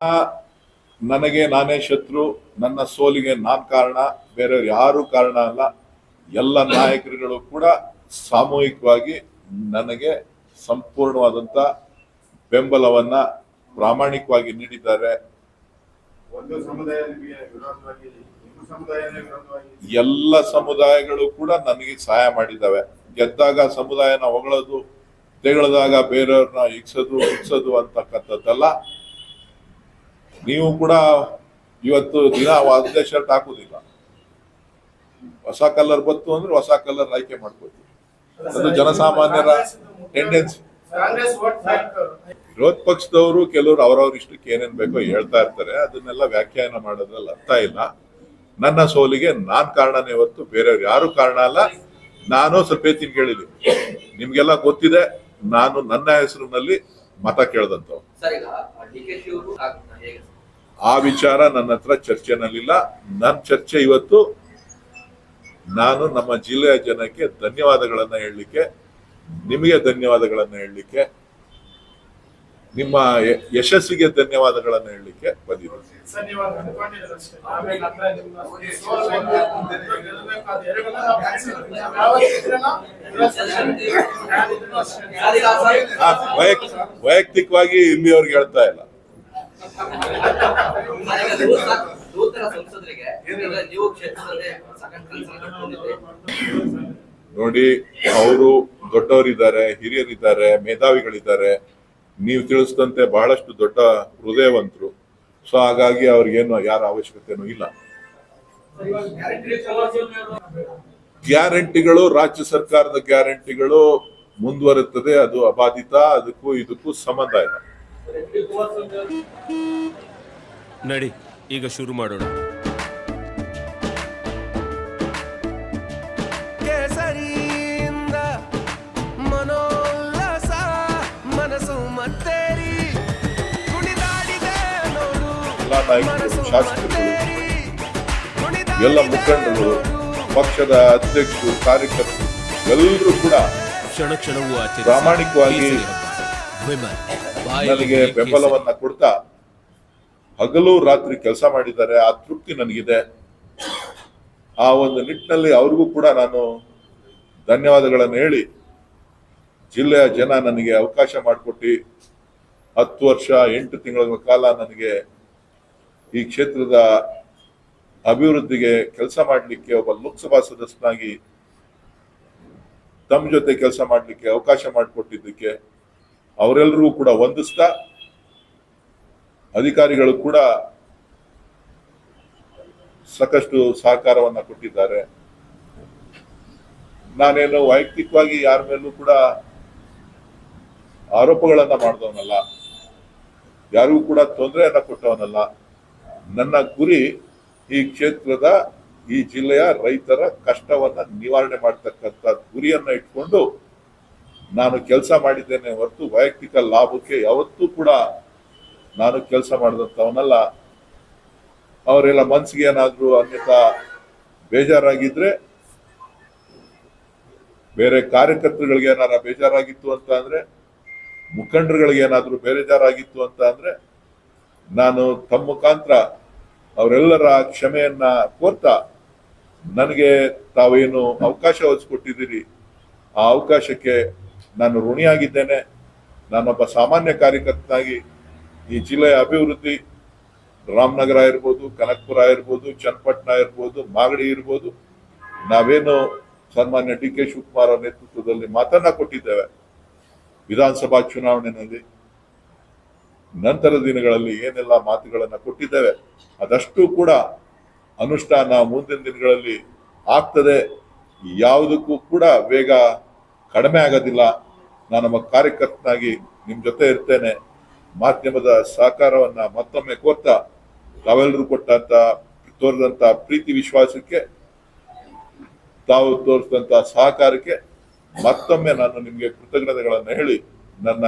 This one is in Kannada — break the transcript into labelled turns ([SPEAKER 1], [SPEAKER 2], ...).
[SPEAKER 1] ನನಗೆ ನಾನೇ ಶತ್ರು, ನನ್ನ ಸೋಲಿಗೆ ನಾನ್ ಕಾರಣ, ಬೇರೆಯವ್ರು ಯಾರು ಕಾರಣ ಅಲ್ಲ. ಎಲ್ಲ ನಾಯಕರುಗಳು ಕೂಡ ಸಾಮೂಹಿಕವಾಗಿ ನನಗೆ ಸಂಪೂರ್ಣವಾದಂತ ಬೆಂಬಲವನ್ನ ಪ್ರಾಮಾಣಿಕವಾಗಿ ನೀಡಿದ್ದಾರೆ. ಎಲ್ಲ ಸಮುದಾಯಗಳು ಕೂಡ ನನಗೆ ಸಹಾಯ ಮಾಡಿದ್ದಾವೆ. ಗೆದ್ದಾಗ ಸಮುದಾಯನ ಹೊಗಳೋದು, ತೆಗಳದಾಗ ಬೇರೆಯವ್ರನ್ನ ಇಕ್ಸೋದು ಅಂತಕ್ಕಂಥದ್ದಲ್ಲ. ನೀವು ಕೂಡ ಇವತ್ತು ದಿನ ಅದೇ ಶರ್ಟ್ ಹಾಕುದಿಲ್ಲ, ಹೊಸ ಕಲರ್ ಬಂತು ಅಂದ್ರೆ ಹೊಸ ಕಲರ್ ಆಯ್ಕೆ ಮಾಡ್ಕೋತೀವಿ. ಅದು ಜನಸಾಮಾನ್ಯರ ಟೆಂಡೆನ್ಸಿ. ವಿರೋಧ ಪಕ್ಷದವರು ಕೆಲವರು ಅವರವ್ರ ಇಷ್ಟಕ್ಕೆ ಏನೇನ್ ಬೇಕೋ ಹೇಳ್ತಾ ಇರ್ತಾರೆ, ಅದನ್ನೆಲ್ಲ ವ್ಯಾಖ್ಯಾನ ಮಾಡೋದ್ರಲ್ಲಿ ಅರ್ಥ ಇಲ್ಲ. ನನ್ನ ಸೋಲಿಗೆ ನಾನ್ ಕಾರಣನೇ ಹೊರತು ಬೇರೆಯವ್ರು ಯಾರು ಕಾರಣ ಅಲ್ಲ. ನಾನು ಸ್ವಲ್ಪ ಎತ್ತಿನ ಕೇಳಿದ್ದೀನಿ, ನಿಮ್ಗೆಲ್ಲ ಗೊತ್ತಿದೆ, ನಾನು ನನ್ನ ಹೆಸರಿನಲ್ಲಿ ಮತ ಕೇಳ್ದಂತವ್. ಆ ವಿಚಾರ ನನ್ನ ಹತ್ರ ಚರ್ಚೆನಲ್ಲಿಲ್ಲ. ನನ್ನ ಚರ್ಚೆ ಇವತ್ತು ನಾನು ನಮ್ಮ ಜಿಲ್ಲೆಯ ಜನಕ್ಕೆ ಧನ್ಯವಾದಗಳನ್ನ ಹೇಳಲಿಕ್ಕೆ, ನಿಮಗೆ ಧನ್ಯವಾದಗಳನ್ನ ಹೇಳಲಿಕ್ಕೆ, ನಿಮ್ಮ ಯಶಸ್ಸಿಗೆ ಧನ್ಯವಾದಗಳನ್ನ ಹೇಳಲಿಕ್ಕೆ ಬಂದಿದ್ದೀನಿ. ವೈಯಕ್ತಿಕವಾಗಿ ಇಲ್ಲಿಯವ್ರಿಗೆ ಹೇಳ್ತಾ ಇಲ್ಲ. ನೋಡಿ, ಅವರು ದೊಡ್ಡವರಿದ್ದಾರೆ, ಹಿರಿಯರಿದ್ದಾರೆ, ಮೇಧಾವಿಗಳಿದ್ದಾರೆ. ನೀವು ತಿಳಿಸಿದಂತೆ ಬಹಳಷ್ಟು ದೊಡ್ಡ ಹೃದಯವಂತರು. ಸೊ ಹಾಗಾಗಿ ಅವ್ರಿಗೇನು ಯಾರ ಅವಶ್ಯಕತೆನೂ ಇಲ್ಲ. ಗ್ಯಾರಂಟಿಗಳು, ರಾಜ್ಯ ಸರ್ಕಾರದ ಗ್ಯಾರಂಟಿಗಳು ಮುಂದುವರುತ್ತದೆ, ಅದು ಅಬಾಧಿತ. ಅದಕ್ಕೂ ಇದಕ್ಕೂ ಸಂಬಂಧ ಇಲ್ಲ.
[SPEAKER 2] ನಡಿ, ಈಗ ಶುರು ಮಾಡೋಣ. ಕೇಸರಿಯಿಂದ ಮನೋಲ್ಲಾಸ ಮನಸ್ಸು ಮತ್ತೇರಿ ಕುಣಿದಾಡಿದೆ ನೋಡು.
[SPEAKER 1] ಎಲ್ಲ ನಾಯಕರು, ಶಾಸಕರು, ಎಲ್ಲ ಮುಖಂಡರು, ಪಕ್ಷದ ಅಧ್ಯಕ್ಷರು, ಕಾರ್ಯಕರ್ತರು ಎಲ್ಲರೂ ಕೂಡ
[SPEAKER 2] ಕ್ಷಣ ಕ್ಷಣವೂ
[SPEAKER 1] ಪ್ರಾಮಾಣಿಕವಾಗಿ ನನಗೆ ಬೆಂಬಲವನ್ನ ಕೊಡ್ತಾ ಹಗಲು ರಾತ್ರಿ ಕೆಲಸ ಮಾಡಿದ್ದಾರೆ. ಆ ತೃಪ್ತಿ ನನಗಿದೆ. ಆ ಒಂದು ನಿಟ್ಟಿನಲ್ಲಿ ಅವ್ರಿಗೂ ಕೂಡ ನಾನು ಧನ್ಯವಾದಗಳನ್ನು ಹೇಳಿ, ಜಿಲ್ಲೆಯ ಜನ ನನಗೆ ಅವಕಾಶ ಮಾಡಿಕೊಟ್ಟು 10 ವರ್ಷ 8 ತಿಂಗಳ ಕಾಲ ನನಗೆ ಈ ಕ್ಷೇತ್ರದ ಅಭಿವೃದ್ಧಿಗೆ ಕೆಲಸ ಮಾಡಲಿಕ್ಕೆ, ಒಬ್ಬ ಲೋಕಸಭಾ ಸದಸ್ಯನಾಗಿ ತಮ್ಮ ಜೊತೆ ಕೆಲಸ ಮಾಡಲಿಕ್ಕೆ ಅವಕಾಶ ಮಾಡಿಕೊಟ್ಟಿದ್ದಕ್ಕೆ ಅವರೆಲ್ಲರೂ ಕೂಡ ವಂದಿಸ್ತಾ, ಅಧಿಕಾರಿಗಳು ಕೂಡ ಸಾಕಷ್ಟು ಸಹಕಾರವನ್ನ ಕೊಟ್ಟಿದ್ದಾರೆ. ನಾನೇನು ವೈಯಕ್ತಿಕವಾಗಿ ಯಾರ ಮೇಲೂ ಕೂಡ ಆರೋಪಗಳನ್ನ ಮಾಡಿದವನಲ್ಲ, ಯಾರಿಗೂ ಕೂಡ ತೊಂದರೆಯನ್ನ ಕೊಟ್ಟವನಲ್ಲ. ನನ್ನ ಗುರಿ ಈ ಕ್ಷೇತ್ರದ, ಈ ಜಿಲ್ಲೆಯ ರೈತರ ಕಷ್ಟವನ್ನ ನಿವಾರಣೆ ಮಾಡತಕ್ಕಂಥ ಗುರಿಯನ್ನ ಇಟ್ಕೊಂಡು ನಾನು ಕೆಲಸ ಮಾಡಿದ್ದೇನೆ ಹೊರತು ವೈಯಕ್ತಿಕ ಲಾಭಕ್ಕೆ ಯಾವತ್ತೂ ಕೂಡ ನಾನು ಕೆಲಸ ಮಾಡಿದಂಥವನಲ್ಲ. ಅವರೆಲ್ಲ ಮನಸ್ಸಿಗೆ ಏನಾದ್ರು ಅನ್ಯಥಾ ಬೇಜಾರಾಗಿದ್ರೆ, ಬೇರೆ ಕಾರ್ಯಕರ್ತರುಗಳಿಗೆ ಏನಾರ ಬೇಜಾರಾಗಿತ್ತು ಅಂತ ಅಂದ್ರೆ, ಮುಖಂಡರುಗಳಿಗೆ ಏನಾದ್ರು ಬೇಜಾರಾಗಿತ್ತು ಅಂತ ಅಂದ್ರೆ, ನಾನು ತಮ್ಮ ಮುಖಾಂತರ ಅವರೆಲ್ಲರ ಕ್ಷಮೆಯನ್ನ ಕೋರ್ತಾ, ನನಗೆ ತಾವೇನು ಅವಕಾಶ ಒದಗಿಸ್ಕೊಟ್ಟಿದ್ದೀರಿ ಆ ಅವಕಾಶಕ್ಕೆ ನಾನು ಋಣಿಯಾಗಿದ್ದೇನೆ. ನಾನೊಬ್ಬ ಸಾಮಾನ್ಯ ಕಾರ್ಯಕರ್ತನಾಗಿ ಈ ಜಿಲ್ಲೆಯ ಅಭಿವೃದ್ಧಿ, ರಾಮನಗರ ಇರ್ಬೋದು, ಕನಕಪುರ ಇರ್ಬೋದು, ಚನ್ನಪಟ್ಟಣ ಇರ್ಬೋದು, ಮಾಗಡಿ ಇರ್ಬೋದು, ನಾವೇನು ಸನ್ಮಾನ್ಯ ಡಿ ಕೆ ಶಿವಕುಮಾರ್ ಅವರ ನೇತೃತ್ವದಲ್ಲಿ ಮಾತನ್ನ ಕೊಟ್ಟಿದ್ದೇವೆ. ವಿಧಾನಸಭಾ ಚುನಾವಣೆಯಲ್ಲಿ ನಂತರದ ದಿನಗಳಲ್ಲಿ ಏನೆಲ್ಲ ಮಾತುಗಳನ್ನ ಕೊಟ್ಟಿದ್ದೇವೆ, ಅದಷ್ಟು ಕೂಡ ಅನುಷ್ಠಾನ ಮುಂದಿನ ದಿನಗಳಲ್ಲಿ ಆಗ್ತದೆ. ಯಾವುದಕ್ಕೂ ಕೂಡ ವೇಗ ಕಡಿಮೆ ಆಗೋದಿಲ್ಲ. ನಾನೊಬ್ಬ ಕಾರ್ಯಕರ್ತನಾಗಿ ನಿಮ್ ಜೊತೆ ಇರ್ತೇನೆ. ಮಾಧ್ಯಮದ ಸಹಕಾರವನ್ನ ಮತ್ತೊಮ್ಮೆ ಕೋರ್ತಾ, ತಾವೆಲ್ಲರೂ ತೋರಿದಂತ ಪ್ರೀತಿ ವಿಶ್ವಾಸಕ್ಕೆ, ತಾವು ತೋರಿಸಿದಂತ ಸಹಕಾರಕ್ಕೆ ಮತ್ತೊಮ್ಮೆ ನಾನು ನಿಮ್ಗೆ ಕೃತಜ್ಞತೆಗಳನ್ನು ಹೇಳಿ ನನ್ನ